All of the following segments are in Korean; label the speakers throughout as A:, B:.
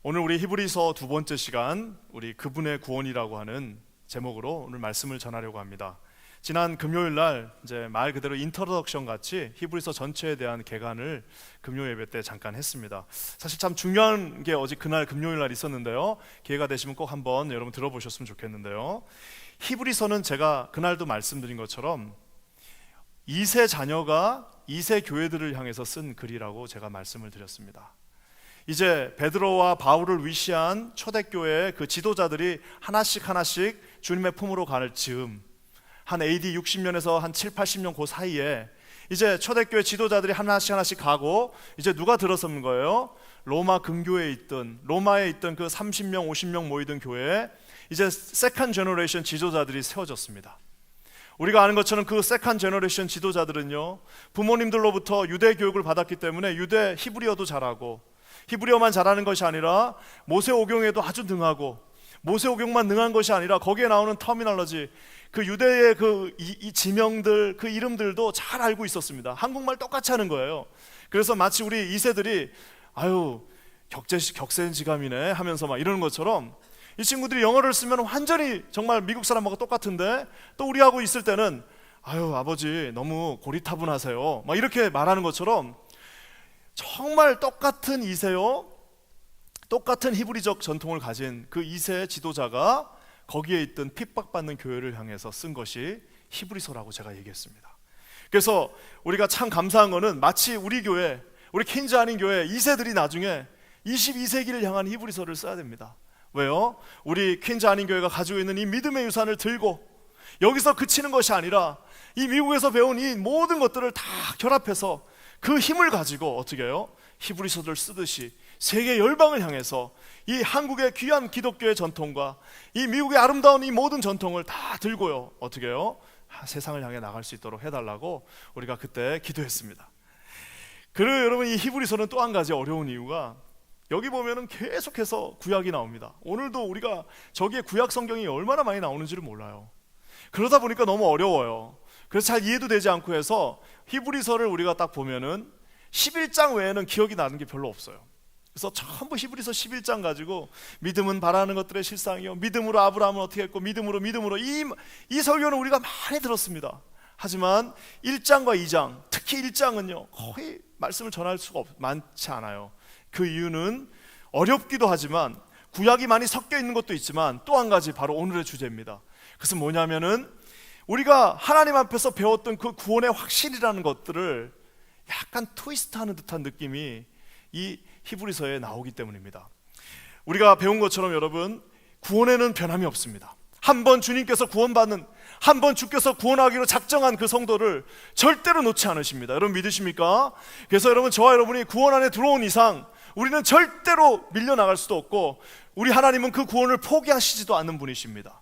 A: 오늘 우리 히브리서 두 번째 시간, 우리 그분의 구원이라고 하는 제목으로 오늘 말씀을 전하려고 합니다. 지난 금요일 날 이제 말 그대로 인트로덕션 같이 히브리서 전체에 대한 개관을 금요 예배 때 잠깐 했습니다. 사실 참 중요한 게 어제 그날 금요일 날 있었는데요. 기회가 되시면 꼭 한번 여러분 들어보셨으면 좋겠는데요. 히브리서는 제가 그날도 말씀드린 것처럼 2세 자녀가 2세 교회들을 향해서 쓴 글이라고 제가 말씀을 드렸습니다. 이제 베드로와 바울을 위시한 초대교회의 그 지도자들이 하나씩 주님의 품으로 갈 즈음, 한 AD 60년에서 한 7, 80년 그 사이에 이제 초대교회 지도자들이 하나씩 가고 이제 누가 들어서는 거예요? 로마 근교에 있던, 로마에 있던 그 30명, 50명 모이던 교회에 이제 세컨 제너레이션 지도자들이 세워졌습니다. 우리가 아는 것처럼 그 세컨 제너레이션 지도자들은요, 부모님들로부터 유대 교육을 받았기 때문에 유대 히브리어도 잘하고, 히브리어만 잘하는 것이 아니라 모세오경에도 아주 능하고, 모세오경만 능한 것이 아니라 거기에 나오는 터미널러지, 그 유대의 이 지명들, 그 이름들도 잘 알고 있었습니다. 한국말 똑같이 하는 거예요. 그래서 마치 우리 2세들이 아유 격세지감이네 하면서 막 이러는 것처럼 이 친구들이 영어를 쓰면 완전히 정말 미국 사람하고 똑같은데, 또 우리하고 있을 때는 아유 아버지 너무 고리타분하세요 막 이렇게 말하는 것처럼 정말 똑같은 2세요, 똑같은 히브리적 전통을 가진 그 2세 지도자가 거기에 있던 핍박받는 교회를 향해서 쓴 것이 히브리서라고 제가 얘기했습니다. 그래서 우리가 참 감사한 거는 마치 우리 교회, 우리 퀸즈 아닌 교회 2세들이 나중에 22세기를 향한 히브리서를 써야 됩니다. 왜요? 우리 퀸즈 아닌 교회가 가지고 있는 이 믿음의 유산을 들고 여기서 그치는 것이 아니라 이 미국에서 배운 이 모든 것들을 다 결합해서 그 힘을 가지고 어떻게 해요? 히브리서를 쓰듯이 세계 열방을 향해서 이 한국의 귀한 기독교의 전통과 이 미국의 아름다운 이 모든 전통을 다 들고요, 어떻게 해요? 세상을 향해 나갈 수 있도록 해달라고 우리가 그때 기도했습니다. 그리고 여러분, 이 히브리서는 또 한 가지 어려운 이유가 여기 보면은 계속해서 구약이 나옵니다. 오늘도 우리가 저기에 구약 성경이 얼마나 많이 나오는지를 몰라요. 그러다 보니까 너무 어려워요. 그래서 잘 이해도 되지 않고 해서 히브리서를 우리가 딱 보면은 11장 외에는 기억이 나는 게 별로 없어요. 그래서 전부 히브리서 11장 가지고 믿음은 바라는 것들의 실상이요, 믿음으로 아브라함은 어떻게 했고, 믿음으로 이 설교는 우리가 많이 들었습니다. 하지만 1장과 2장, 특히 1장은요 거의 말씀을 전할 수가 많지 않아요. 그 이유는 어렵기도 하지만 구약이 많이 섞여 있는 것도 있지만 또 한 가지, 바로 오늘의 주제입니다. 그것은 뭐냐면은 우리가 하나님 앞에서 배웠던 그 구원의 확실이라는 것들을 약간 트위스트하는 듯한 느낌이 이 히브리서에 나오기 때문입니다. 우리가 배운 것처럼 여러분, 구원에는 변함이 없습니다. 한번 주님께서 구원받는, 한번 주께서 구원하기로 작정한 그 성도를 절대로 놓지 않으십니다. 여러분 믿으십니까? 그래서 여러분, 저와 여러분이 구원 안에 들어온 이상 우리는 절대로 밀려나갈 수도 없고, 우리 하나님은 그 구원을 포기하시지도 않는 분이십니다.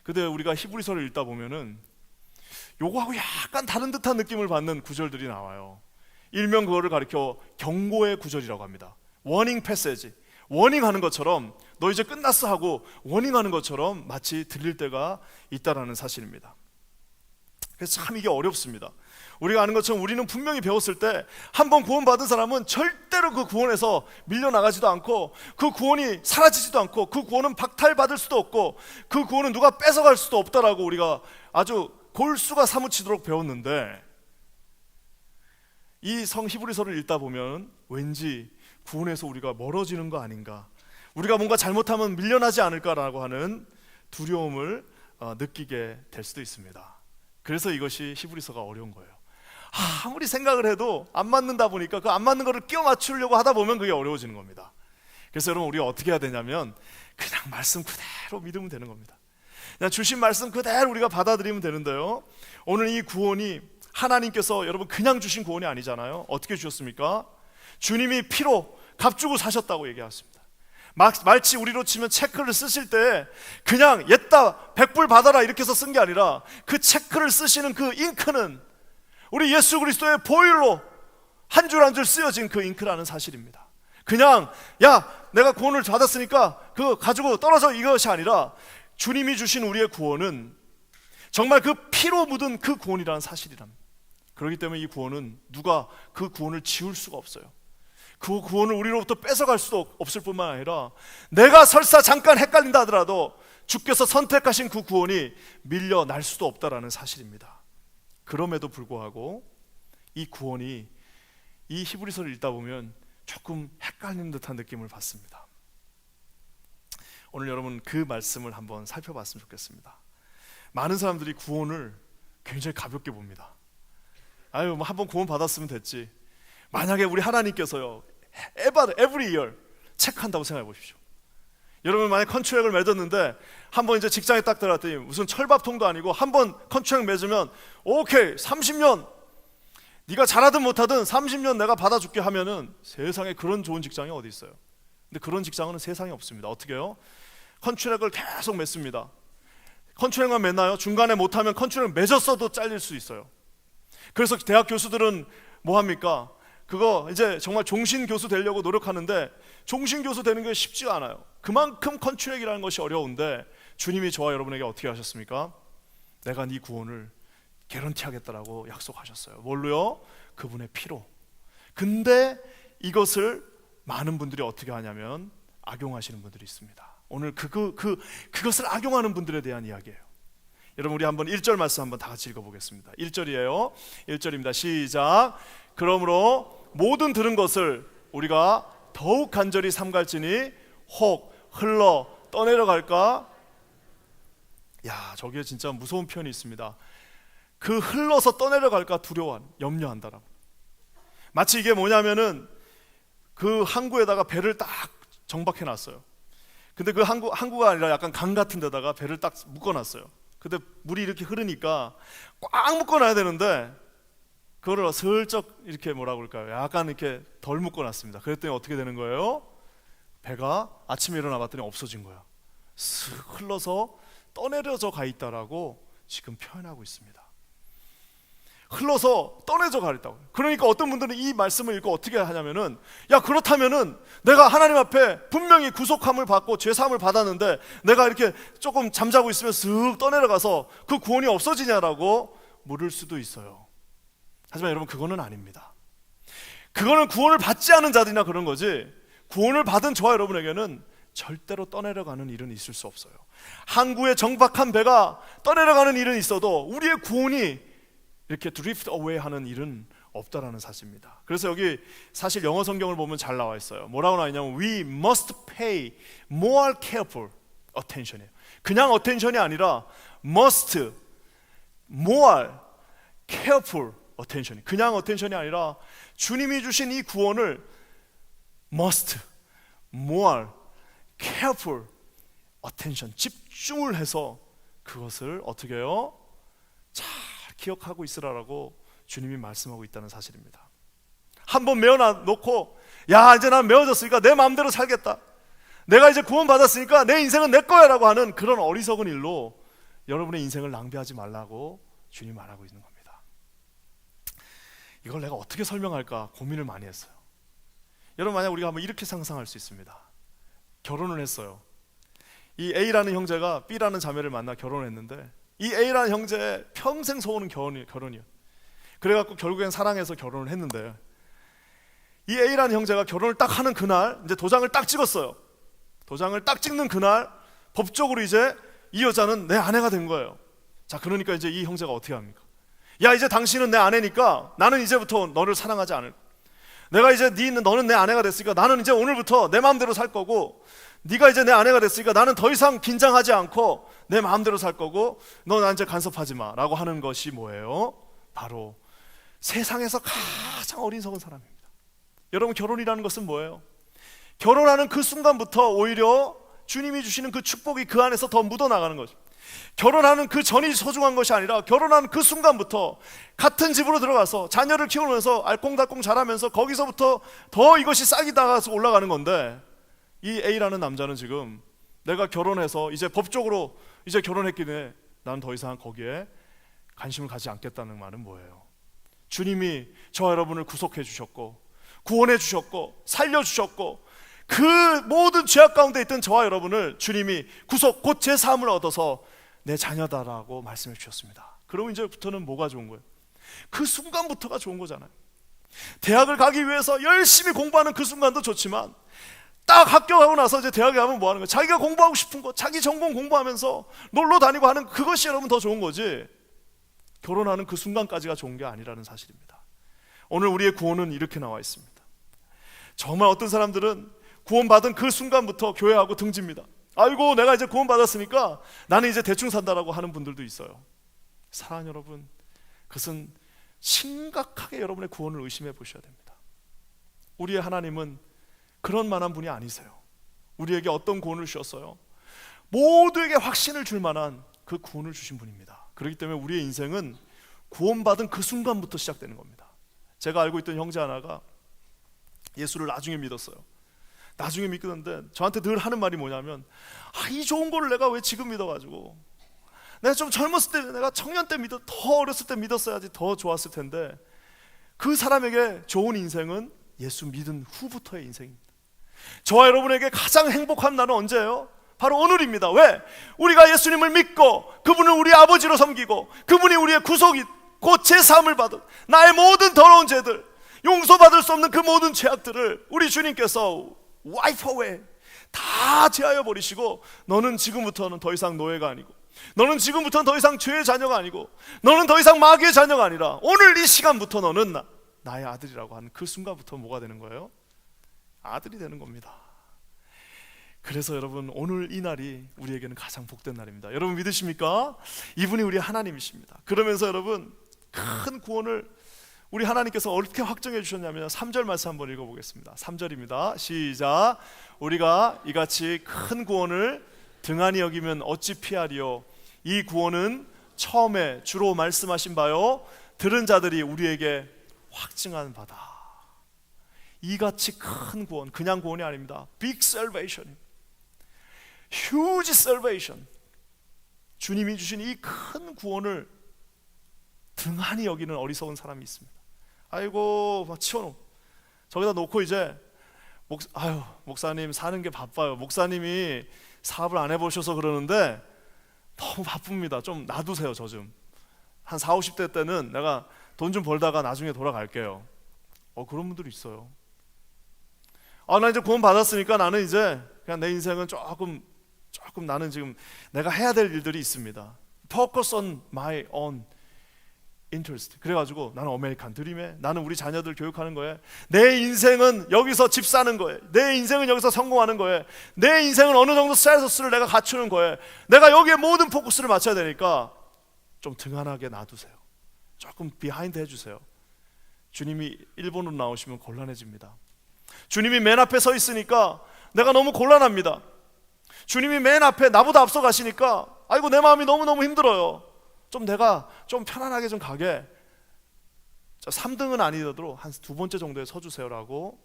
A: 근데 우리가 히브리서를 읽다 보면은 요거하고 약간 다른 듯한 느낌을 받는 구절들이 나와요. 일명 그거를 가리켜 경고의 구절이라고 합니다. 워닝 패세지, 워닝하는 것처럼 너 이제 끝났어 하고 워닝하는 것처럼 마치 들릴 때가 있다라는 사실입니다. 그래서 참 이게 어렵습니다. 우리가 아는 것처럼 우리는 분명히 배웠을 때 한번 구원받은 사람은 절대로 그 구원에서 밀려나가지도 않고, 그 구원이 사라지지도 않고, 그 구원은 박탈받을 수도 없고, 그 구원은 누가 뺏어갈 수도 없다라고 우리가 아주 골수가 사무치도록 배웠는데, 이 성 히브리서를 읽다 보면 왠지 구원에서 우리가 멀어지는 거 아닌가, 우리가 뭔가 잘못하면 밀려나지 않을까라고 하는 두려움을 느끼게 될 수도 있습니다. 그래서 이것이 히브리서가 어려운 거예요. 아무리 생각을 해도 안 맞는다 보니까 그 안 맞는 거를 끼워 맞추려고 하다 보면 그게 어려워지는 겁니다. 그래서 여러분, 우리가 어떻게 해야 되냐면 그냥 말씀 그대로 믿으면 되는 겁니다. 그냥 주신 말씀 그대로 우리가 받아들이면 되는데요, 오늘 이 구원이 하나님께서 여러분 그냥 주신 구원이 아니잖아요. 어떻게 주셨습니까? 주님이 피로 값주고 사셨다고 얘기했습니다. 마치 우리로 치면 체크를 쓰실 때 그냥 옛다 100불 받아라 이렇게 해서 쓴 게 아니라, 그 체크를 쓰시는 그 잉크는 우리 예수 그리스도의 보혈로 한 줄 한 줄 쓰여진 그 잉크라는 사실입니다. 그냥 야 내가 구원을 받았으니까 그거 가지고 떨어져, 이것이 아니라 주님이 주신 우리의 구원은 정말 그 피로 묻은 그 구원이라는 사실이랍니다. 그렇기 때문에 이 구원은 누가 그 구원을 지울 수가 없어요. 그 구원을 우리로부터 뺏어갈 수도 없을 뿐만 아니라 내가 설사 잠깐 헷갈린다 하더라도 주께서 선택하신 그 구원이 밀려날 수도 없다라는 사실입니다. 그럼에도 불구하고 이 구원이 이 히브리서를 읽다 보면 조금 헷갈리는 듯한 느낌을 받습니다. 오늘 여러분 그 말씀을 한번 살펴봤으면 좋겠습니다. 많은 사람들이 구원을 굉장히 가볍게 봅니다. 아유, 뭐 한번 구원 받았으면 됐지. 만약에 우리 하나님께서요 every year 체크한다고 생각해 보십시오. 여러분 만약 컨트랙을 맺었는데 한번 이제 직장에 딱 들어갔더니 무슨 철밥통도 아니고 한번 컨트랙 맺으면 오케이 30년 네가 잘하든 못하든 30년 내가 받아줄게 하면은 세상에 그런 좋은 직장이 어디 있어요. 근데 그런 직장은 세상에 없습니다. 어떻게 해요? 컨트랙을 계속 맺습니다. 컨트랙만 맺나요? 중간에 못하면 컨트랙 맺었어도 잘릴 수 있어요. 그래서 대학 교수들은 뭐 합니까? 그거 이제 정말 종신 교수 되려고 노력하는데 종신 교수 되는 게 쉽지가 않아요. 그만큼 컨트랙이라는 것이 어려운데 주님이 저와 여러분에게 어떻게 하셨습니까? 내가 네 구원을 개런티하겠다라고 약속하셨어요. 뭘로요? 그분의 피로. 근데 이것을 많은 분들이 어떻게 하냐면 악용하시는 분들이 있습니다. 오늘 그것을 악용하는 분들에 대한 이야기예요. 여러분 우리 한번 1절 말씀 한번 다 같이 읽어보겠습니다. 1절이에요 1절입니다 시작. 그러므로 모든 들은 것을 우리가 더욱 간절히 삼갈지니 혹 흘러 떠내려 갈까. 야, 저기에 진짜 무서운 표현이 있습니다. 그 흘러서 떠내려 갈까 염려한다라고. 마치 이게 뭐냐면은 그 항구에다가 배를 딱 정박해 놨어요. 근데 그 항구가 아니라 약간 강 같은 데다가 배를 딱 묶어 놨어요. 근데 물이 이렇게 흐르니까 꽉 묶어 놔야 되는데 그거를 슬쩍 이렇게 뭐라고 그럴까요? 약간 이렇게 덜 묶어 놨습니다. 그랬더니 어떻게 되는 거예요? 배가 아침에 일어나 봤더니 없어진 거야. 슥 흘러서 떠내려져 가 있다라고 지금 표현하고 있습니다. 흘러서 떠내져 가 있다고. 그러니까 어떤 분들은 이 말씀을 읽고 어떻게 하냐면은 야, 그렇다면은 내가 하나님 앞에 분명히 구속함을 받고 죄사함을 받았는데 내가 이렇게 조금 잠자고 있으면 슥 떠내려가서 그 구원이 없어지냐라고 물을 수도 있어요. 하지만 여러분 그거는 아닙니다. 그거는 구원을 받지 않은 자들이나 그런 거지 구원을 받은 저와 여러분에게는 절대로 떠내려가는 일은 있을 수 없어요. 항구에 정박한 배가 떠내려가는 일은 있어도 우리의 구원이 이렇게 drift away 하는 일은 없다라는 사실입니다. 그래서 여기 사실 영어 성경을 보면 잘 나와 있어요. 뭐라고 나와 있냐면 We must pay more careful attention이에요. 그냥 attention이 아니라 must, more careful attention. 그냥 attention이 아니라 주님이 주신 이 구원을 must, more careful attention, 집중을 해서 그것을 어떻게 해요? 잘 기억하고 있으라라고 주님이 말씀하고 있다는 사실입니다. 한번 메워놓고 야, 이제 난 메워졌으니까 내 마음대로 살겠다, 내가 이제 구원 받았으니까 내 인생은 내 거야 라고 하는 그런 어리석은 일로 여러분의 인생을 낭비하지 말라고 주님이 말하고 있는 겁니다. 이걸 내가 어떻게 설명할까 고민을 많이 했어요. 여러분 만약 우리가 한번 이렇게 상상할 수 있습니다. 결혼을 했어요. 이 A라는 형제가 B라는 자매를 만나 결혼을 했는데 이 A라는 형제의 평생 소원은 결혼이에요. 그래갖고 결국엔 사랑해서 결혼을 했는데 이 A라는 형제가 결혼을 딱 하는 그날 이제 도장을 딱 찍었어요. 도장을 딱 찍는 그날 법적으로 이제 이 여자는 내 아내가 된 거예요. 자, 그러니까 이제 이 형제가 어떻게 합니까? 야, 이제 당신은 내 아내니까 나는 이제부터 너를 사랑하지 않을, 내가 이제 너는 내 아내가 됐으니까 나는 이제 오늘부터 내 마음대로 살 거고, 네가 이제 내 아내가 됐으니까 나는 더 이상 긴장하지 않고 내 마음대로 살 거고 너 나한테 간섭하지 마 라고 하는 것이 뭐예요? 바로 세상에서 가장 어리석은 사람입니다. 여러분 결혼이라는 것은 뭐예요? 결혼하는 그 순간부터 오히려 주님이 주시는 그 축복이 그 안에서 더 묻어나가는 거죠. 결혼하는 그 전이 소중한 것이 아니라 결혼하는 그 순간부터 같은 집으로 들어가서 자녀를 키우면서 알콩달콩 자라면서 거기서부터 더 이것이 싹이 나가서 올라가는 건데, 이 A라는 남자는 지금 내가 결혼해서 이제 법적으로 이제 결혼했기 때문에 난 더 이상 거기에 관심을 가지 않겠다는 말은 뭐예요? 주님이 저와 여러분을 구속해 주셨고 구원해 주셨고 살려 주셨고 그 모든 죄악 가운데 있던 저와 여러분을 주님이 구속 곧 제사함을 얻어서 내 자녀다라고 말씀해 주셨습니다. 그럼 이제부터는 뭐가 좋은 거예요? 그 순간부터가 좋은 거잖아요. 대학을 가기 위해서 열심히 공부하는 그 순간도 좋지만 딱 합격하고 나서 이제 대학에 가면 뭐 하는 거예요? 자기가 공부하고 싶은 거, 자기 전공 공부하면서 놀러 다니고 하는 그것이 여러분 더 좋은 거지, 결혼하는 그 순간까지가 좋은 게 아니라는 사실입니다. 오늘 우리의 구원은 이렇게 나와 있습니다. 정말 어떤 사람들은 구원받은 그 순간부터 교회하고 등집니다. 아이고, 내가 이제 구원받았으니까 나는 이제 대충 산다라고 하는 분들도 있어요. 사랑하는 여러분, 그것은 심각하게 여러분의 구원을 의심해 보셔야 됩니다. 우리의 하나님은 그런 만한 분이 아니세요. 우리에게 어떤 구원을 주셨어요? 모두에게 확신을 줄 만한 그 구원을 주신 분입니다. 그렇기 때문에 우리의 인생은 구원받은 그 순간부터 시작되는 겁니다. 제가 알고 있던 형제 하나가 예수를 나중에 믿었어요. 나중에 믿었는데 저한테 늘 하는 말이 뭐냐면, 이 좋은 거를 내가 왜 지금 믿어가지고, 내가 좀 젊었을 때, 내가 청년 때 더 어렸을 때 믿었어야지 더 좋았을 텐데. 그 사람에게 좋은 인생은 예수 믿은 후부터의 인생입니다. 저와 여러분에게 가장 행복한 날은 언제예요? 바로 오늘입니다. 왜? 우리가 예수님을 믿고 그분을 우리 아버지로 섬기고 그분이 우리의 구속이 곧 제사함을 받은 나의 모든 더러운 죄들, 용서받을 수 없는 그 모든 죄악들을 우리 주님께서 wipe away, 다 제하여 버리시고, 너는 지금부터는 더 이상 노예가 아니고, 너는 지금부터는 더 이상 죄의 자녀가 아니고, 너는 더 이상 마귀의 자녀가 아니라 오늘 이 시간부터 너는 나의 아들이라고 하는 그 순간부터 뭐가 되는 거예요? 아들이 되는 겁니다. 그래서 여러분, 오늘 이 날이 우리에게는 가장 복된 날입니다. 여러분 믿으십니까? 이분이 우리 하나님이십니다. 그러면서 여러분, 큰 구원을 우리 하나님께서 어떻게 확정해 주셨냐면 3절 말씀 한번 읽어보겠습니다. 3절입니다. 시작. 우리가 이같이 큰 구원을 등한히 여기면 어찌 피하리요? 이 구원은 처음에 주로 말씀하신 바요 들은 자들이 우리에게 확증한 바다. 이같이 큰 구원, 그냥 구원이 아닙니다. Big salvation, huge salvation. 주님이 주신 이 큰 구원을 등한히 여기는 어리석은 사람이 있습니다. 아이고, 막 치워놓고 저기다 놓고 이제 목사님 사는 게 바빠요. 목사님이 사업을 안 해보셔서 그러는데 너무 바쁩니다. 좀 놔두세요. 저 좀 한 40, 50대 때는 내가 돈 좀 벌다가 나중에 돌아갈게요. 그런 분들이 있어요. 나 이제 구원 받았으니까 나는 이제 그냥 내 인생은 조금 나는 지금 내가 해야 될 일들이 있습니다. Focus on my own interest. 그래가지고 나는 아메리칸 드림에, 나는 우리 자녀들 교육하는 거에, 내 인생은 여기서 집 사는 거에, 내 인생은 여기서 성공하는 거에, 내 인생은 어느 정도 스테이터스를 내가 갖추는 거에, 내가 여기에 모든 포커스를 맞춰야 되니까 좀 등한하게 놔두세요. 조금 비하인드 해주세요. 주님이 일본으로 나오시면 곤란해집니다. 주님이 맨 앞에 서 있으니까 내가 너무 곤란합니다. 주님이 맨 앞에 나보다 앞서 가시니까 아이고, 내 마음이 너무너무 힘들어요. 좀 내가 좀 편안하게 좀 가게, 3등은 아니더라도 한 2번째 정도에 서주세요라고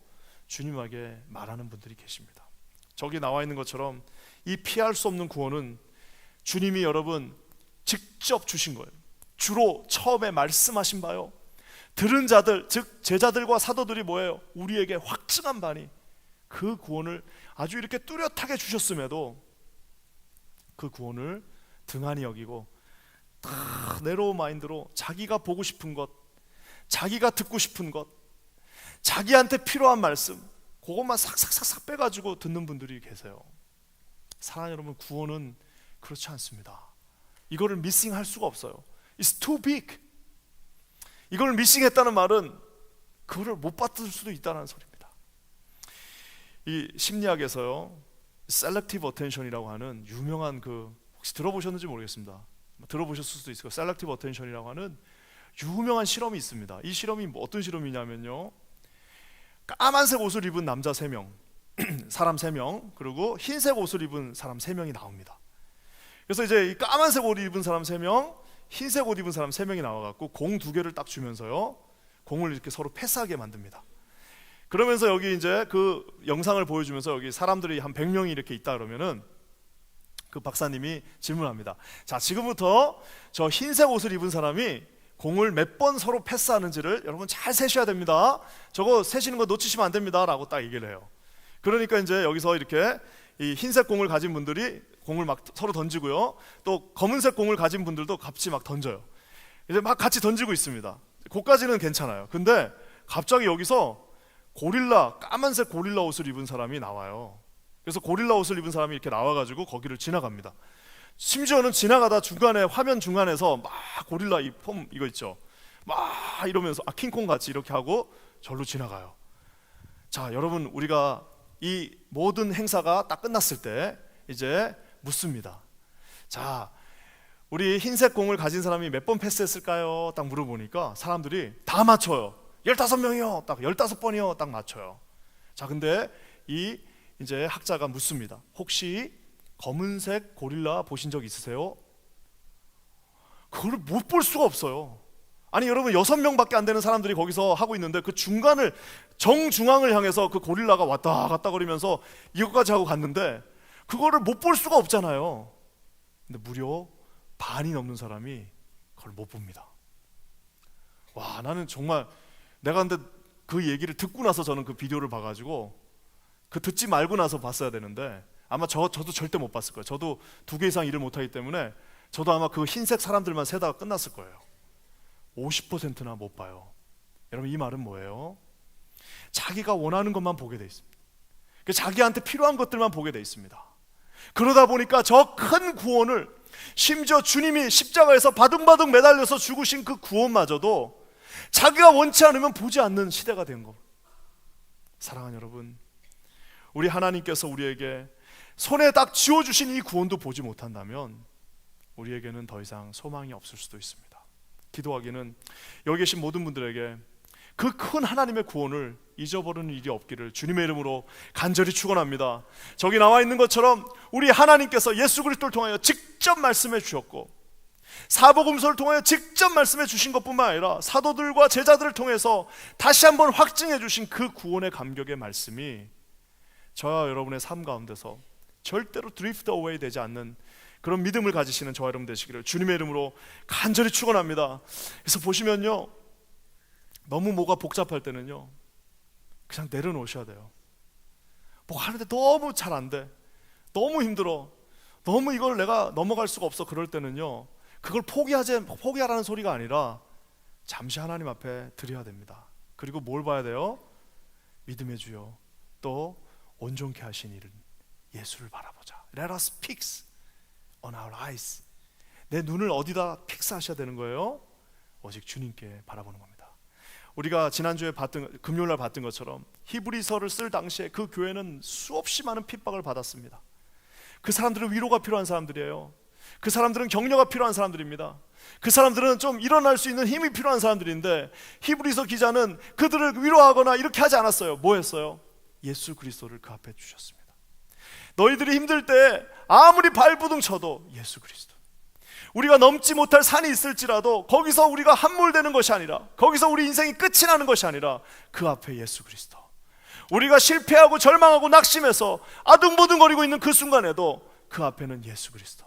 A: 주님에게 말하는 분들이 계십니다. 저기 나와 있는 것처럼 이 피할 수 없는 구원은 주님이 여러분 직접 주신 거예요. 주로 처음에 말씀하신 바요 들은 자들, 즉 제자들과 사도들이 뭐예요? 우리에게 확증한 바니 그 구원을 아주 이렇게 뚜렷하게 주셨음에도 그 구원을 등한히 여기고 다 내로우 마인드로 자기가 보고 싶은 것, 자기가 듣고 싶은 것, 자기한테 필요한 말씀, 그것만 싹싹싹 빼가지고 듣는 분들이 계세요. 사랑하는 여러분, 구원은 그렇지 않습니다. 이거를 미싱할 수가 없어요. It's too big. 이걸 미싱했다는 말은 그거를 못 받을 수도 있다는 소리입니다. 이 심리학에서요, 셀렉티브 어텐션이라고 하는 유명한 혹시 들어보셨는지 모르겠습니다. 들어보셨을 수도 있을 거예요. 셀렉티브 어텐션이라고 하는 유명한 실험이 있습니다. 이 실험이 어떤 실험이냐면요, 까만색 옷을 입은 남자 3명, 사람 3명, 그리고 흰색 옷을 입은 사람 3명이 나옵니다. 그래서 이제 이 까만색 옷을 입은 사람 3명, 흰색 옷 입은 사람 3명이 나와갖고 공 2개를 딱 주면서요, 공을 이렇게 서로 패스하게 만듭니다. 그러면서 여기 이제 그 영상을 보여주면서 여기 사람들이 한 100명이 이렇게 있다 그러면은 그 박사님이 질문합니다. 자, 지금부터 저 흰색 옷을 입은 사람이 공을 몇 번 서로 패스하는지를 여러분 잘 세셔야 됩니다. 저거 세시는 거 놓치시면 안 됩니다 라고 딱 얘기를 해요. 그러니까 이제 여기서 이렇게 이 흰색 공을 가진 분들이 공을 막 서로 던지고요, 또 검은색 공을 가진 분들도 같이 막 던져요. 이제 막 같이 던지고 있습니다. 그까지는 괜찮아요. 근데 갑자기 여기서 까만색 고릴라 옷을 입은 사람이 나와요. 그래서 고릴라 옷을 입은 사람이 이렇게 나와가지고 거기를 지나갑니다. 심지어는 지나가다 중간에, 화면 중간에서 막 고릴라 이 폼 이거 있죠, 막 이러면서 킹콩 같이 이렇게 하고 절로 지나가요. 자, 여러분, 우리가 이 모든 행사가 딱 끝났을 때 이제 묻습니다. 자, 우리 흰색 공을 가진 사람이 몇 번 패스했을까요? 딱 물어보니까 사람들이 다 맞춰요. 15명이요. 딱 15번이요. 딱 맞춰요. 자, 근데 이제 학자가 묻습니다. 혹시 검은색 고릴라 보신 적 있으세요? 그걸 못 볼 수가 없어요. 아니, 여러분, 6명밖에 안 되는 사람들이 거기서 하고 있는데 그 중간을, 정중앙을 향해서 그 고릴라가 왔다 갔다 거리면서 이것까지 하고 갔는데 그거를 못 볼 수가 없잖아요. 근데 무려 반이 넘는 사람이 그걸 못 봅니다. 와, 나는 정말, 내가 근데 그 얘기를 듣고 나서 저는 그 비디오를 봐가지고, 그 듣지 말고 나서 봤어야 되는데 아마 저도 절대 못 봤을 거예요. 저도 2개 이상 일을 못하기 때문에 저도 아마 그 흰색 사람들만 세다가 끝났을 거예요. 50%나 못 봐요. 여러분, 이 말은 뭐예요? 자기가 원하는 것만 보게 돼 있습니다. 자기한테 필요한 것들만 보게 돼 있습니다. 그러다 보니까 저 큰 구원을, 심지어 주님이 십자가에서 바둥바둥 매달려서 죽으신 그 구원마저도 자기가 원치 않으면 보지 않는 시대가 된 겁니다. 사랑하는 여러분, 우리 하나님께서 우리에게 손에 딱 쥐어주신 이 구원도 보지 못한다면 우리에게는 더 이상 소망이 없을 수도 있습니다. 기도하기는 여기 계신 모든 분들에게 그 큰 하나님의 구원을 잊어버리는 일이 없기를 주님의 이름으로 간절히 축원합니다. 저기 나와 있는 것처럼 우리 하나님께서 예수 그리스도를 통하여 직접 말씀해 주셨고, 사복음서를 통하여 직접 말씀해 주신 것뿐만 아니라 사도들과 제자들을 통해서 다시 한번 확증해 주신 그 구원의 감격의 말씀이 저와 여러분의 삶 가운데서 절대로 드리프트 어웨이 되지 않는 그런 믿음을 가지시는 저와 여러분 되시기를 주님의 이름으로 간절히 축원합니다. 그래서 보시면요, 너무 뭐가 복잡할 때는요, 그냥 내려놓으셔야 돼요. 뭐 하는데 너무 잘 안 돼, 너무 힘들어, 너무 이걸 내가 넘어갈 수가 없어. 그럴 때는요, 그걸 포기하라는 소리가 아니라 잠시 하나님 앞에 드려야 됩니다. 그리고 뭘 봐야 돼요? 믿음의 주여, 또 온전케 하신 이는 예수를 바라보자. Let us fix on our eyes. 내 눈을 어디다 픽스하셔야 되는 거예요? 오직 주님께 바라보는 겁니다. 우리가 지난주에 금요일날 봤던 것처럼 히브리서를 쓸 당시에 그 교회는 수없이 많은 핍박을 받았습니다. 그 사람들은 위로가 필요한 사람들이에요. 그 사람들은 격려가 필요한 사람들입니다. 그 사람들은 좀 일어날 수 있는 힘이 필요한 사람들인데, 히브리서 기자는 그들을 위로하거나 이렇게 하지 않았어요. 뭐 했어요? 예수 그리스도를 그 앞에 주셨습니다. 너희들이 힘들 때 아무리 발부둥 쳐도 예수 그리스도, 우리가 넘지 못할 산이 있을지라도 거기서 우리가 함몰되는 것이 아니라, 거기서 우리 인생이 끝이 나는 것이 아니라 그 앞에 예수 그리스도, 우리가 실패하고 절망하고 낙심해서 아둥바둥거리고 있는 그 순간에도 그 앞에는 예수 그리스도,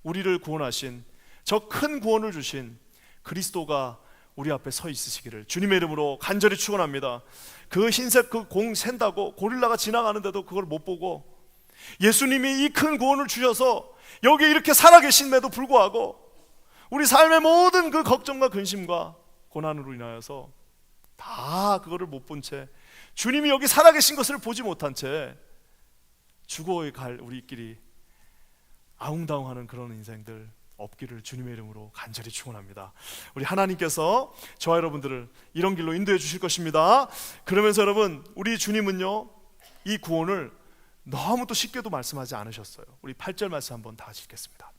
A: 우리를 구원하신, 저 큰 구원을 주신 그리스도가 우리 앞에 서 있으시기를 주님의 이름으로 간절히 축원합니다. 그 흰색 그 공 샌다고 고릴라가 지나가는데도 그걸 못 보고, 예수님이 이 큰 구원을 주셔서 여기 이렇게 살아계심에도 불구하고 우리 삶의 모든 그 걱정과 근심과 고난으로 인하여서 다 그거를 못 본 채, 주님이 여기 살아계신 것을 보지 못한 채 죽어갈 우리끼리 아웅다웅하는 그런 인생들 없기를 주님의 이름으로 간절히 축원합니다. 우리 하나님께서 저와 여러분들을 이런 길로 인도해 주실 것입니다. 그러면서 여러분, 우리 주님은요, 이 구원을 너무 또 쉽게도 말씀하지 않으셨어요. 우리 8절 말씀 한번 다 같이 읽겠습니다.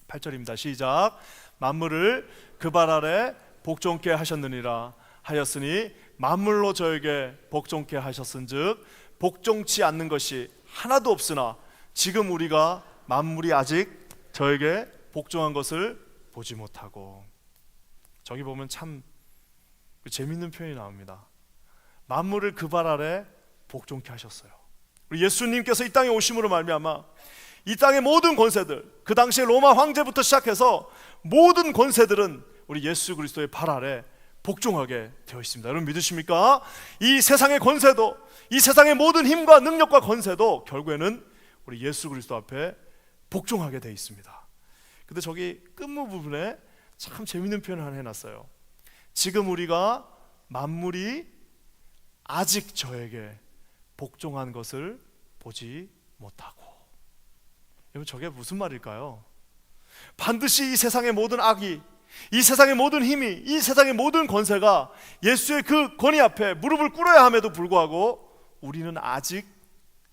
A: 8절입니다. 시작. 만물을 그 발 아래 복종케 하셨느니라 하였으니 만물로 저에게 복종케 하셨은즉 복종치 않는 것이 하나도 없으나 지금 우리가 만물이 아직 저에게 복종한 것을 보지 못하고. 저기 보면 참 재밌는 표현이 나옵니다. 만물을 그 발 아래 복종케 하셨어요. 우리 예수님께서 이 땅에 오심으로 말미암아 이 땅의 모든 권세들, 그 당시에 로마 황제부터 시작해서 모든 권세들은 우리 예수 그리스도의 발 아래 복종하게 되어 있습니다. 여러분 믿으십니까? 이 세상의 권세도, 이 세상의 모든 힘과 능력과 권세도 결국에는 우리 예수 그리스도 앞에 복종하게 되어 있습니다. 근데 저기 끝부분에 참 재밌는 표현을 하나 해놨어요. 지금 우리가 만물이 아직 저에게 복종한 것을 보지 못하고. 여러분, 저게 무슨 말일까요? 반드시 이 세상의 모든 악이, 이 세상의 모든 힘이, 이 세상의 모든 권세가 예수의 그 권위 앞에 무릎을 꿇어야 함에도 불구하고 우리는 아직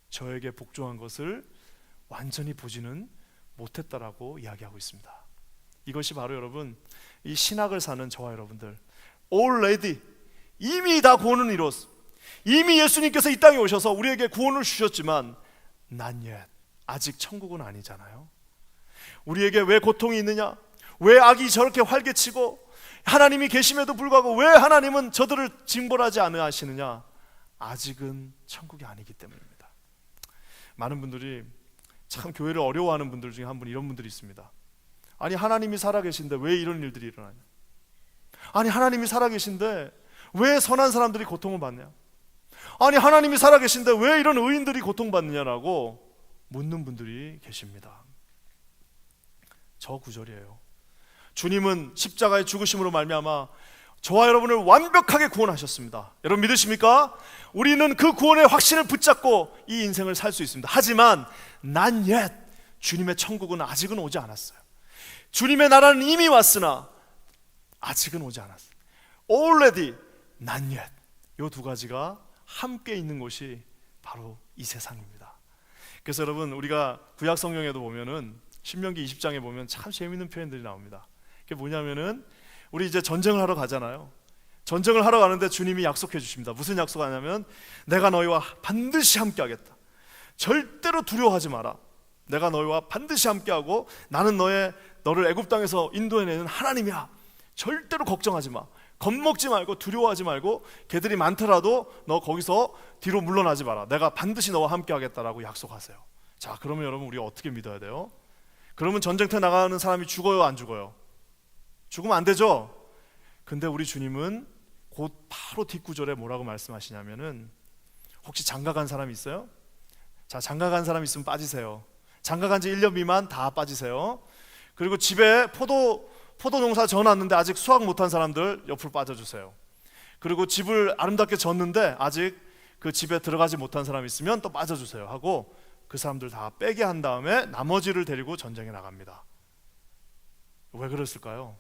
A: 저에게 복종한 것을 완전히 보지는 못했다라고 이야기하고 있습니다. 이것이 바로 여러분, 이 신학을 사는 저와 여러분들, already, 이미 다 구원은 이뤘어. 이미 예수님께서 이 땅에 오셔서 우리에게 구원을 주셨지만 not yet, 아직 천국은 아니잖아요. 우리에게 왜 고통이 있느냐? 왜 악이 저렇게 활개치고 하나님이 계심에도 불구하고 왜 하나님은 저들을 징벌하지 않으시느냐? 아직은 천국이 아니기 때문입니다. 많은 분들이 참 교회를 어려워하는 분들 중에 한 분, 이런 분들이 있습니다. 아니, 하나님이 살아계신데 왜 이런 일들이 일어나냐? 아니, 하나님이 살아계신데 왜 선한 사람들이 고통을 받냐? 아니, 하나님이 살아계신데 왜 이런 의인들이 고통받느냐라고 묻는 분들이 계십니다. 저 구절이에요. 주님은 십자가의 죽으심으로 말미암아 저와 여러분을 완벽하게 구원하셨습니다. 여러분 믿으십니까? 우리는 그 구원의 확신을 붙잡고 이 인생을 살 수 있습니다. 하지만 not yet, 주님의 천국은 아직은 오지 않았어요. 주님의 나라는 이미 왔으나 아직은 오지 않았어요. already, not yet, 이 두 가지가 함께 있는 곳이 바로 이 세상입니다. 그래서 여러분, 우리가 구약 성경에도 보면은 신명기 20장에 보면 참 재미있는 표현들이 나옵니다. 그게 뭐냐면은 우리 이제 전쟁을 하러 가잖아요. 전쟁을 하러 가는데 주님이 약속해 주십니다. 무슨 약속하냐면 내가 너희와 반드시 함께 하겠다. 절대로 두려워하지 마라. 내가 너희와 반드시 함께하고 나는 너를 애굽 땅에서 인도해내는 하나님이야. 절대로 걱정하지 마. 겁먹지 말고 두려워하지 말고 걔들이 많더라도 너 거기서 뒤로 물러나지 마라. 내가 반드시 너와 함께 하겠다라고 약속하세요. 자, 그러면 여러분, 우리가 어떻게 믿어야 돼요? 그러면 전쟁터에 나가는 사람이 죽어요, 안 죽어요? 죽으면 안 되죠? 근데 우리 주님은 곧 바로 뒷구절에 뭐라고 말씀하시냐면은, 혹시 장가간 사람 있어요? 자, 장가간 사람 있으면 빠지세요. 장가간 지 1년 미만 다 빠지세요. 그리고 집에 포도 농사 져놨는데 아직 수확 못한 사람들 옆으로 빠져주세요. 그리고 집을 아름답게 졌는데 아직 그 집에 들어가지 못한 사람 있으면 또 빠져주세요 하고 그 사람들 다 빼게 한 다음에 나머지를 데리고 전쟁에 나갑니다. 왜 그랬을까요?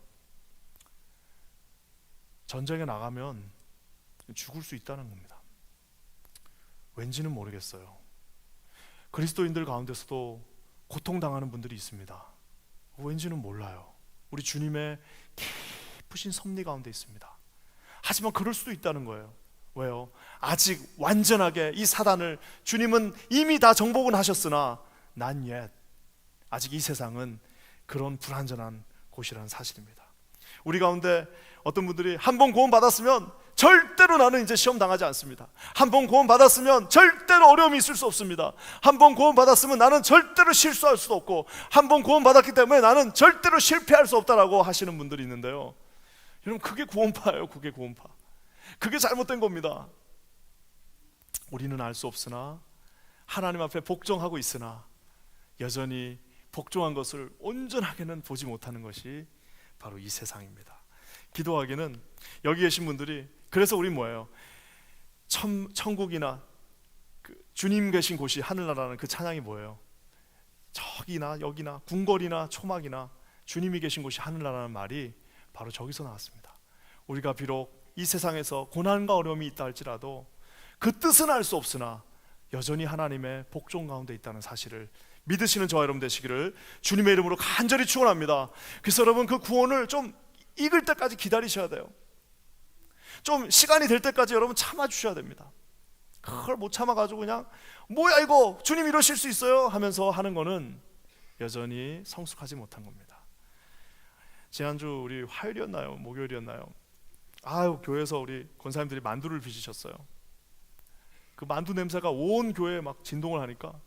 A: 전쟁에 나가면 죽을 수 있다는 겁니다. 왠지는 모르겠어요. 그리스도인들 가운데서도 고통당하는 분들이 있습니다. 왠지는 몰라요. 우리 주님의 깊으신 섭리 가운데 있습니다. 하지만 그럴 수도 있다는 거예요. 왜요? 아직 완전하게 이 사단을 주님은 이미 다 정복은 하셨으나 not yet, 아직 이 세상은 그런 불완전한 곳이라는 사실입니다. 우리 가운데 어떤 분들이 한 번 구원 받았으면 절대로 나는 이제 시험 당하지 않습니다. 한 번 구원 받았으면 절대로 어려움이 있을 수 없습니다. 한 번 구원 받았으면 나는 절대로 실수할 수도 없고, 한 번 구원 받았기 때문에 나는 절대로 실패할 수 없다라고 하시는 분들이 있는데요, 여러분, 그게 구원파예요. 그게 구원파. 그게 잘못된 겁니다. 우리는 알 수 없으나 하나님 앞에 복종하고 있으나 여전히 복종한 것을 온전하게는 보지 못하는 것이 바로 이 세상입니다. 기도하기는 여기 계신 분들이, 그래서 우리 뭐예요? 천국이나 그 주님 계신 곳이 하늘나라는 그 찬양이 뭐예요? 저기나 여기나 궁궐이나 초막이나 주님이 계신 곳이 하늘나라는 말이 바로 저기서 나왔습니다. 우리가 비록 이 세상에서 고난과 어려움이 있다 할지라도 그 뜻은 알 수 없으나 여전히 하나님의 복종 가운데 있다는 사실을 믿으시는 저와 여러분 되시기를 주님의 이름으로 간절히 축원합니다. 그래서 여러분, 그 구원을 좀 익을 때까지 기다리셔야 돼요. 좀 시간이 될 때까지 여러분 참아주셔야 됩니다. 그걸 못 참아가지고 그냥 뭐야 이거 주님 이러실 수 있어요 하면서 하는 거는 여전히 성숙하지 못한 겁니다. 지난주 우리 화요일이었나요? 목요일이었나요? 교회에서 우리 권사님들이 만두를 빚으셨어요. 그 만두 냄새가 온 교회에 막 진동을 하니까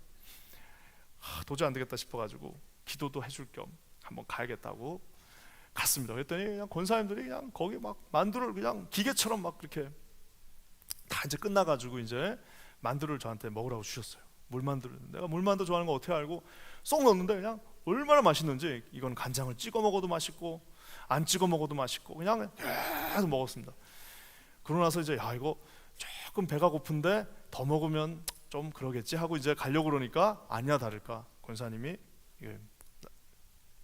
A: 도저히 안 되겠다 싶어가지고 기도도 해줄 겸 한번 가야겠다고 갔습니다. 그랬더니 그냥 권사님들이 그냥 거기 막 만두를 그냥 기계처럼 막 그렇게 다 이제 끝나가지고 이제 만두를 저한테 먹으라고 주셨어요. 물만두를. 내가 물만두 좋아하는 거 어떻게 알고 쏙 넣었는데 그냥 얼마나 맛있는지, 이건 간장을 찍어 먹어도 맛있고 안 찍어 먹어도 맛있고 그냥 계속 먹었습니다. 그러고 나서 이제 야 이거 조금 배가 고픈데 더 먹으면 좀 그러겠지 하고 이제 가려고 그러니까 아니야 다를까 권사님이 이게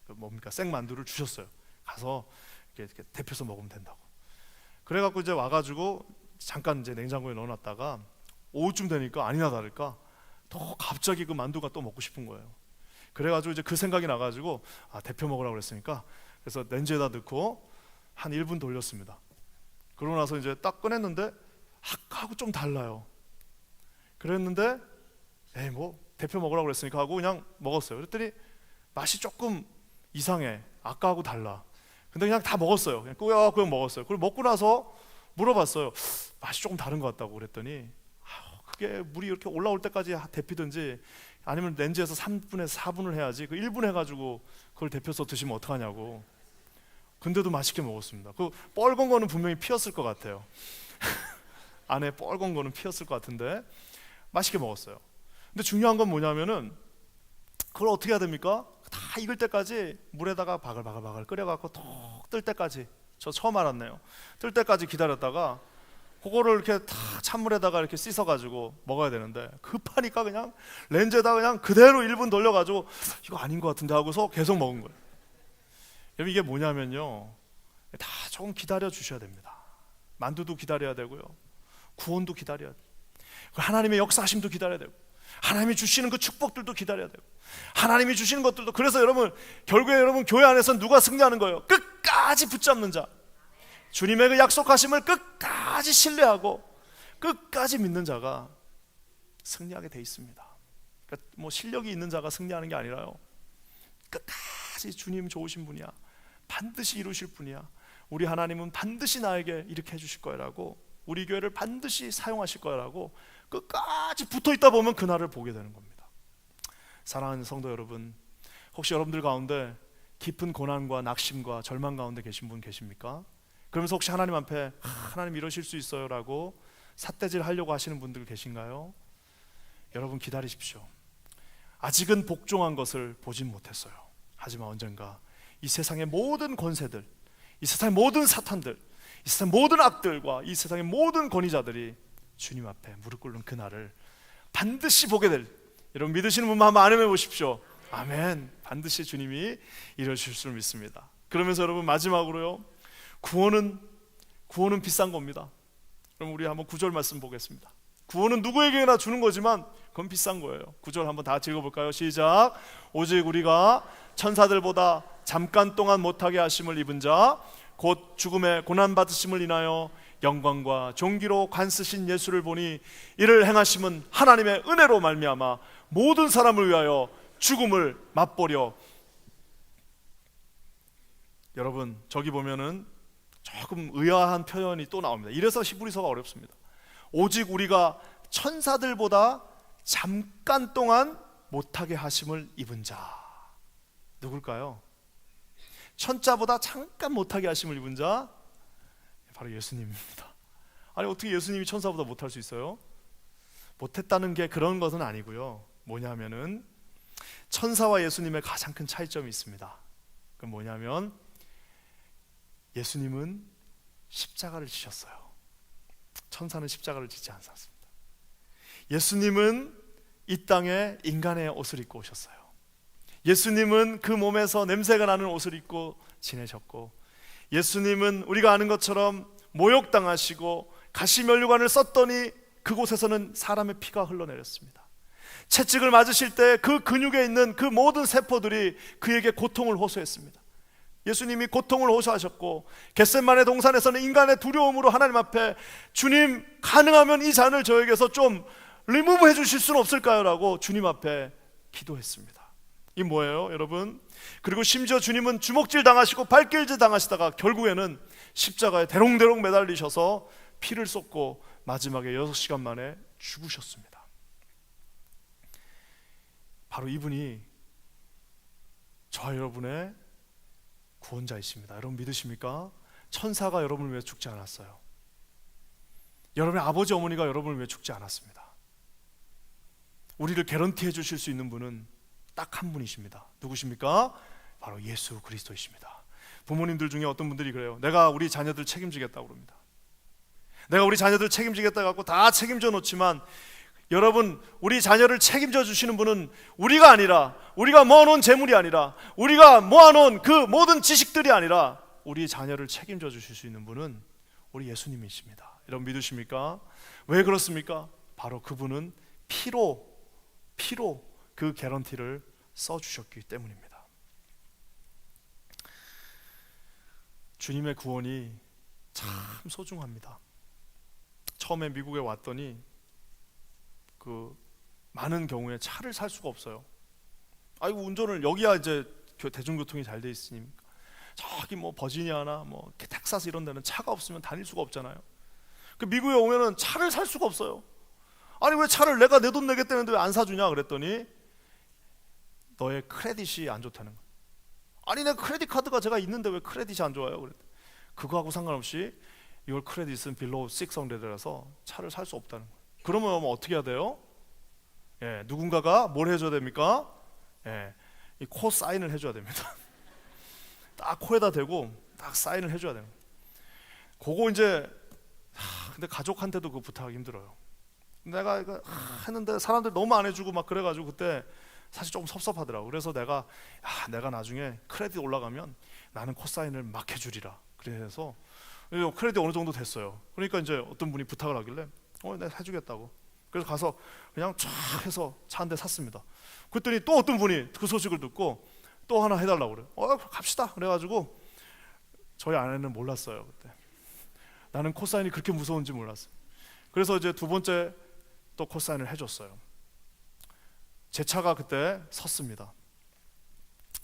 A: 뭡니까 생만두를 주셨어요. 가서 이렇게 데펴서 먹으면 된다고. 그래갖고 이제 와가지고 잠깐 이제 냉장고에 넣어놨다가 오후쯤 되니까 아니나 다를까 또 갑자기 그 만두가 또 먹고 싶은 거예요. 그래가지고 이제 그 생각이 나가지고 데펴 먹으라고 그랬으니까 그래서 렌즈에다 넣고 한 1분 돌렸습니다. 그러고 나서 이제 딱 꺼냈는데 아까하고 좀 달라요. 그랬는데 뭐 데펴 먹으라고 그랬으니까 하고 그냥 먹었어요. 그랬더니 맛이 조금 이상해. 아까하고 달라. 근데 그냥 다 먹었어요. 그냥 꾸역꾸역 먹었어요. 그리고 먹고 나서 물어봤어요. 맛이 조금 다른 것 같다고 그랬더니 그게 물이 이렇게 올라올 때까지 데피든지 아니면 렌즈에서 3분에서 4분을 해야지 그 1분 해가지고 그걸 데펴서 드시면 어떡하냐고. 근데도 맛있게 먹었습니다. 그 뻘건 거는 분명히 피었을 것 같아요. 안에 뻘건 거는 피었을 것 같은데 맛있게 먹었어요. 근데 중요한 건 뭐냐면은 그걸 어떻게 해야 됩니까? 다 익을 때까지 물에다가 바글바글 끓여갖고 톡 뜰 때까지, 저 처음 알았네요. 뜰 때까지 기다렸다가 그거를 이렇게 다 찬물에다가 이렇게 씻어가지고 먹어야 되는데 급하니까 그냥 렌즈에다 그냥 그대로 1분 돌려가지고 이거 아닌 것 같은데 하고서 계속 먹은 거예요. 여러분 이게 뭐냐면요, 다 조금 기다려 주셔야 됩니다. 만두도 기다려야 되고요, 구원도 기다려야 돼요, 하나님의 역사하심도 기다려야 되고, 하나님이 주시는 그 축복들도 기다려야 되고, 하나님이 주시는 것들도. 그래서 여러분 결국에 여러분 교회 안에서 누가 승리하는 거예요? 끝까지 붙잡는 자, 주님의 그 약속하심을 끝까지 신뢰하고 끝까지 믿는 자가 승리하게 돼 있습니다. 그러니까 뭐 실력이 있는 자가 승리하는 게 아니라요, 끝까지 주님 좋으신 분이야, 반드시 이루실 분이야, 우리 하나님은 반드시 나에게 이렇게 해주실 거라고, 우리 교회를 반드시 사용하실 거라고 끝까지 붙어있다 보면 그날을 보게 되는 겁니다. 사랑하는 성도 여러분, 혹시 여러분들 가운데 깊은 고난과 낙심과 절망 가운데 계신 분 계십니까? 그러면서 혹시 하나님 앞에 하나님 이러실 수 있어요? 라고 삿대질 하려고 하시는 분들 계신가요? 여러분 기다리십시오. 아직은 복종한 것을 보진 못했어요. 하지만 언젠가 이 세상의 모든 권세들, 이 세상의 모든 사탄들, 이 세상의 모든 악들과 이 세상의 모든 권위자들이 주님 앞에 무릎 꿇는 그날을 반드시 보게 될, 여러분 믿으시는 분만 한번 안음해 보십시오. 아멘. 반드시 주님이 이루실 줄 믿습니다. 그러면서 여러분 마지막으로요, 구원은 비싼 겁니다. 그럼 우리 한번 9절 말씀 보겠습니다. 구원은 누구에게나 주는 거지만 그건 비싼 거예요. 9절 한번 다 같이 읽어볼까요? 시작. 오직 우리가 천사들보다 잠깐 동안 못하게 하심을 입은 자, 곧 죽음의 고난받으심을 인하여 영광과 존귀로 관쓰신 예수를 보니 이를 행하심은 하나님의 은혜로 말미암아 모든 사람을 위하여 죽음을 맛보려. 여러분 저기 보면은 조금 의아한 표현이 또 나옵니다. 이래서 히브리서가 어렵습니다. 오직 우리가 천사들보다 잠깐 동안 못하게 하심을 입은 자, 누굴까요? 천자보다 잠깐 못하게 하심을 입은 자, 바로 예수님입니다. 아니 어떻게 예수님이 천사보다 못할 수 있어요? 못했다는 게 그런 것은 아니고요, 뭐냐면은 천사와 예수님의 가장 큰 차이점이 있습니다. 그건 뭐냐면 예수님은 십자가를 지셨어요. 천사는 십자가를 지지 않았습니다. 예수님은 이 땅에 인간의 옷을 입고 오셨어요. 예수님은 그 몸에서 냄새가 나는 옷을 입고 지내셨고, 예수님은 우리가 아는 것처럼 모욕당하시고 가시면류관을 썼더니 그곳에서는 사람의 피가 흘러내렸습니다. 채찍을 맞으실 때 그 근육에 있는 그 모든 세포들이 그에게 고통을 호소했습니다. 예수님이 고통을 호소하셨고, 겟세마네 동산에서는 인간의 두려움으로 하나님 앞에 주님 가능하면 이 잔을 저에게서 좀 리무브 해주실 수는 없을까요? 라고 주님 앞에 기도했습니다. 이 뭐예요 여러분? 그리고 심지어 주님은 주먹질 당하시고 발길질 당하시다가 결국에는 십자가에 대롱대롱 매달리셔서 피를 쏟고 마지막에 6시간 만에 죽으셨습니다. 바로 이분이 저와 여러분의 구원자이십니다. 여러분 믿으십니까? 천사가 여러분을 위해 죽지 않았어요. 여러분의 아버지 어머니가 여러분을 위해 죽지 않았습니다. 우리를 개런티 해주실 수 있는 분은 딱 한 분이십니다. 누구십니까? 바로 예수 그리스도이십니다. 부모님들 중에 어떤 분들이 그래요. 내가 우리 자녀들 책임지겠다고 그럽니다. 내가 우리 자녀들 책임지겠다 갖고 다 책임져 놓지만, 여러분, 우리 자녀를 책임져 주시는 분은 우리가 아니라, 우리가 모아놓은 재물이 아니라, 우리가 모아놓은 그 모든 지식들이 아니라, 우리 자녀를 책임져 주실 수 있는 분은 우리 예수님이십니다. 여러분 믿으십니까? 왜 그렇습니까? 바로 그분은 피로 그 개런티를 써주셨기 때문입니다. 주님의 구원이 참 소중합니다. 처음에 미국에 왔더니 많은 경우에 차를 살 수가 없어요. 아이고, 운전을, 여기야 이제 대중교통이 잘 돼 있으니, 저기 뭐 버지니아나 뭐 텍사스 이런 데는 차가 없으면 다닐 수가 없잖아요. 그 미국에 오면은 차를 살 수가 없어요. 아니, 왜 차를 내가 내 돈 내겠다는데 왜 안 사주냐 그랬더니, 너의 크레딧이 안 좋다는 거예요. 아니, 내 크레딧 카드가 제가 있는데 왜 크레딧이 안 좋아요? 그랬더니 그거하고 상관없이 이걸 크레딧은 빌로우 600라서 차를 살 수 없다는 거예요. 그러면 어떻게 해야 돼요? 누군가가 뭘 해줘야 됩니까? 이 코 사인을 해줘야 됩니다. 딱 코에다 대고 딱 사인을 해줘야 돼요. 그거 이제 근데 가족한테도 그거 부탁하기 힘들어요. 내가 이거 했는데 사람들 너무 안 해주고 막 그래가지고 그때 사실 조금 섭섭하더라고. 그래서 내가 나중에 크레딧 올라가면 나는 코 사인을 막 해주리라. 그래서 크레딧 어느 정도 됐어요. 그러니까 이제 어떤 분이 부탁을 하길래 내가 해주겠다고. 그래서 가서 그냥 쫙 해서 차 한 대 샀습니다. 그랬더니 또 어떤 분이 그 소식을 듣고 또 하나 해달라고 그래요. 갑시다. 그래가지고 저희 아내는 몰랐어요. 그때 나는 코사인이 그렇게 무서운지 몰랐어요. 그래서 이제 두 번째 또 코사인을 해줬어요. 제 차가 그때 섰습니다.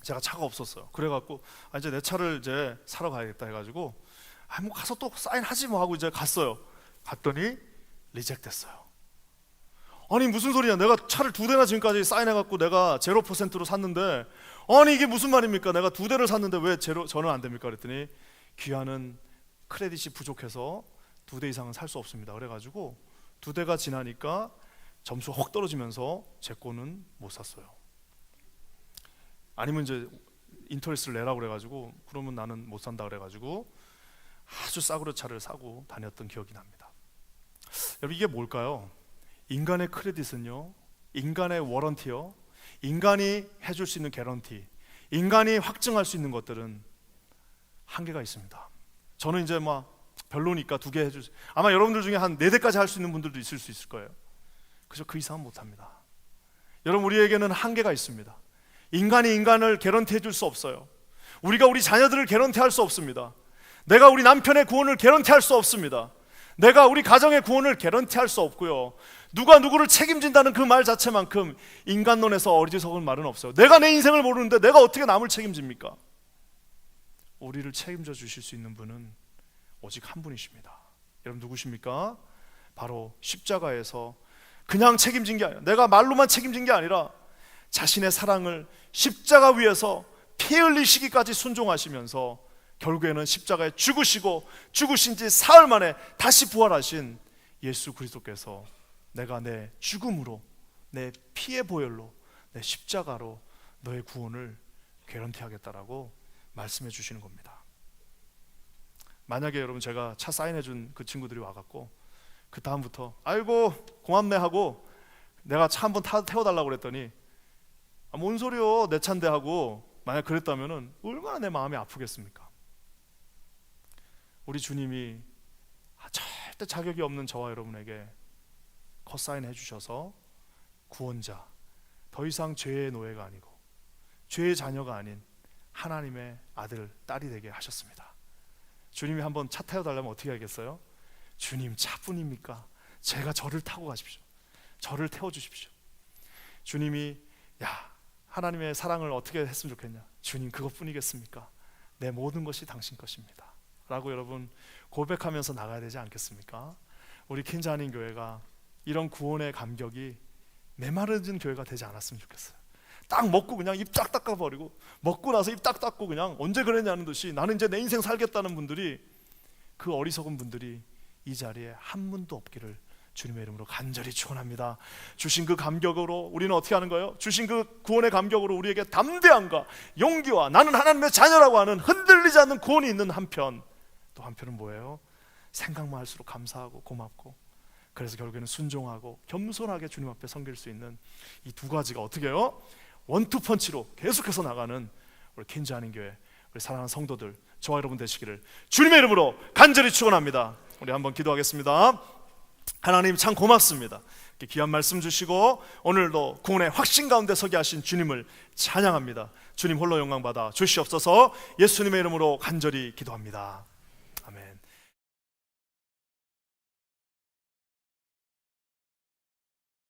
A: 제가 차가 없었어요. 그래갖고 이제 내 차를 이제 사러 가야겠다 해가지고 뭐 가서 또 사인하지 뭐 하고 이제 갔어요. 갔더니 리젝됐어요. 아니, 무슨 소리냐? 내가 차를 두 대나 지금까지 사인해갖고 내가 0%로 샀는데, 아니 이게 무슨 말입니까? 내가 두 대를 샀는데 왜 저는 안 됩니까? 그랬더니 귀하는 크레딧이 부족해서 두 대 이상은 살 수 없습니다. 그래가지고 두 대가 지나니까 점수가 확 떨어지면서 제 거는 못 샀어요. 아니면 이제 인터레스트를 내라고 그래가지고, 그러면 나는 못 산다 그래가지고 아주 싸구려 차를 사고 다녔던 기억이 납니다. 여러분, 이게 뭘까요? 인간의 크레딧은요, 인간의 워런티요, 인간이 해줄 수 있는 개런티, 인간이 확증할 수 있는 것들은 한계가 있습니다. 저는 이제 막 별로니까 두 개 해주세요. 아마 여러분들 중에 한 4대까지 할 수 있는 분들도 있을 수 있을 거예요. 그래서 그 이상은 못합니다. 여러분, 우리에게는 한계가 있습니다. 인간이 인간을 개런티 해줄 수 없어요. 우리가 우리 자녀들을 개런티 할 수 없습니다. 내가 우리 남편의 구원을 개런티 할 수 없습니다. 내가 우리 가정의 구원을 개런티 할 수 없고요. 누가 누구를 책임진다는 그 말 자체만큼 인간론에서 어리석은 말은 없어요. 내가 내 인생을 모르는데 내가 어떻게 남을 책임집니까? 우리를 책임져 주실 수 있는 분은 오직 한 분이십니다. 여러분 누구십니까? 바로 십자가에서 그냥 책임진 게 아니라, 내가 말로만 책임진 게 아니라 자신의 사랑을 십자가 위에서 피 흘리시기까지 순종하시면서 결국에는 십자가에 죽으시고 죽으신 지 사흘 만에 다시 부활하신 예수 그리스도께서 내가 내 죽음으로, 내 피의 보혈로, 내 십자가로 너의 구원을 개런티하겠다라고 말씀해 주시는 겁니다. 만약에 여러분 제가 차 사인해준 그 친구들이 와갖고 그 다음부터 아이고 고맙네 하고 내가 차 한번 태워달라고 그랬더니 뭔 소리요, 내 차인데 하고 만약 그랬다면은 얼마나 내 마음이 아프겠습니까? 우리 주님이 절대 자격이 없는 저와 여러분에게 컷사인 해주셔서 구원자, 더 이상 죄의 노예가 아니고 죄의 자녀가 아닌 하나님의 아들, 딸이 되게 하셨습니다. 주님이 한번 차 태워달라면 어떻게 하겠어요? 주님, 차뿐입니까? 제가 저를 타고 가십시오. 저를 태워주십시오. 주님이 하나님의 사랑을 어떻게 했으면 좋겠냐? 주님, 그것뿐이겠습니까? 내 모든 것이 당신 것입니다 라고 여러분 고백하면서 나가야 되지 않겠습니까? 우리 킨자님 교회가 이런 구원의 감격이 메마르진 교회가 되지 않았으면 좋겠어요. 딱 먹고 그냥 입 딱 닦아버리고, 먹고 나서 입 딱 닦고 그냥 언제 그랬냐는 듯이 나는 이제 내 인생 살겠다는 분들이, 그 어리석은 분들이 이 자리에 한 분도 없기를 주님의 이름으로 간절히 축원합니다. 주신 그 감격으로 우리는 어떻게 하는 거예요? 주신 그 구원의 감격으로 우리에게 담대함과 용기와 나는 하나님의 자녀라고 하는 흔들리지 않는 구원이 있는 한편, 또 한편은 뭐예요? 생각만 할수록 감사하고 고맙고, 그래서 결국에는 순종하고 겸손하게 주님 앞에 섬길 수 있는 이 두 가지가 어떻게 해요? 원투펀치로 계속해서 나가는 우리 퀸즈 한인교회, 우리 사랑하는 성도들, 저와 여러분 되시기를 주님의 이름으로 간절히 축원합니다. 우리 한번 기도하겠습니다. 하나님 참 고맙습니다. 이렇게 귀한 말씀 주시고 오늘도 구원의 확신 가운데 서게 하신 주님을 찬양합니다. 주님 홀로 영광 받아 주시옵소서. 예수님의 이름으로 간절히 기도합니다.